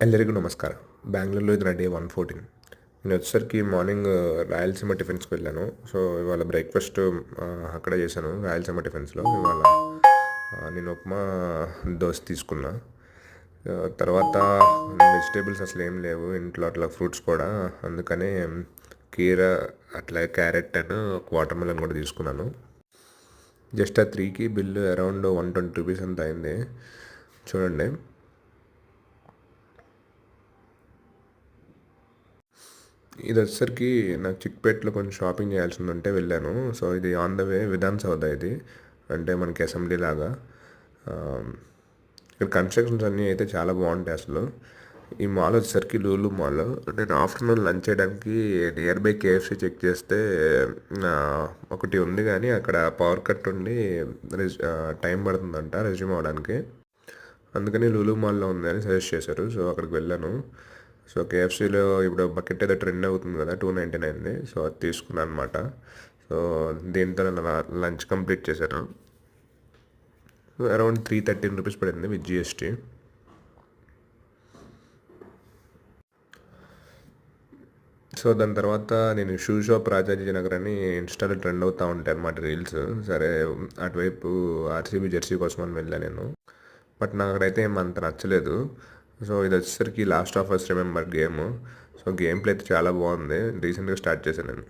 ಎಲ್ಲರಿಗೂ ನಮಸ್ಕಾರ. బెంగళూరులో ఇది నా డే 114. నేను వచ్చేసరికి మార్నింగ్ రాయలసీమ టిఫిన్స్కి వెళ్ళాను. సో ఇవాళ బ్రేక్ఫాస్ట్ అక్కడే చేశాను రాయలసీమ టిఫిన్స్లో. ఇవాళ నేను ఉప్మా దోశ తీసుకున్నా. తర్వాత వెజిటేబుల్స్ అసలు ఏం లేవు ఇంట్లో, అట్లా ఫ్రూట్స్ కూడా. అందుకనే కీర, అట్లా క్యారెట్ అండ్ వాటర్ మెలన్ కూడా తీసుకున్నాను. జస్ట్ ఆ 3కి బిల్లు అరౌండ్ 120 రూపీస్ అంత అయింది. చూడండి. ఇది వచ్చేసరికి నాకు చిక్పేట్లో కొంచెం షాపింగ్ చేయాల్సింది ఉంటే వెళ్ళాను. సో ఇది ఆన్ ద వే విధాన్ సౌద, ఇది అంటే మనకి అసెంబ్లీ లాగా. ఆ, ఇక్కడ కన్స్ట్రక్షన్స్ అన్నీ అయితే చాలా బాగుంటాయి అసలు. ఈ మాల్ వచ్చేసరికి లూలు మాల్. నేను ఆఫ్టర్నూన్ లంచ్ చేయడానికి నియర్ బై కేఎఫ్సి చెక్ చేస్తే ఒకటి ఉంది, కానీ అక్కడ పవర్ కట్ ఉండి టైం పడుతుందంట రెజ్యూమ్ అవడానికి. అందుకని లూలు మాల్లో ఉంది అని సజెస్ట్ చేశారు. సో అక్కడికి వెళ్ళాను. సో కేఎఫ్సీలో ఇప్పుడు బకెట్ ఏదో ట్రెండ్ అవుతుంది కదా, 299. సో అది తీసుకున్నాను అనమాట. సో దీంతో నేను లంచ్ కంప్లీట్ చేశాను. అరౌండ్ 313 రూపీస్ పడింది విత్ జిఎస్టీ. సో దాని తర్వాత నేను షూ షాప్ రాజాజీ నగర్ అని ఇన్స్టాలో ట్రెండ్ అవుతూ ఉంటాయి అనమాట రీల్స్. సరే అటువైపు ఆర్సీబీ జెర్సీ కోసం అని వెళ్ళాను నేను. బట్ నాకు అక్కడైతే ఏమంత నచ్చలేదు. సో ఇది వచ్చేసరికి last of us remastered game. So game play అయితే చాలా బాగుంది. రీసెంట్గా స్టార్ట్ చేశాను నేను.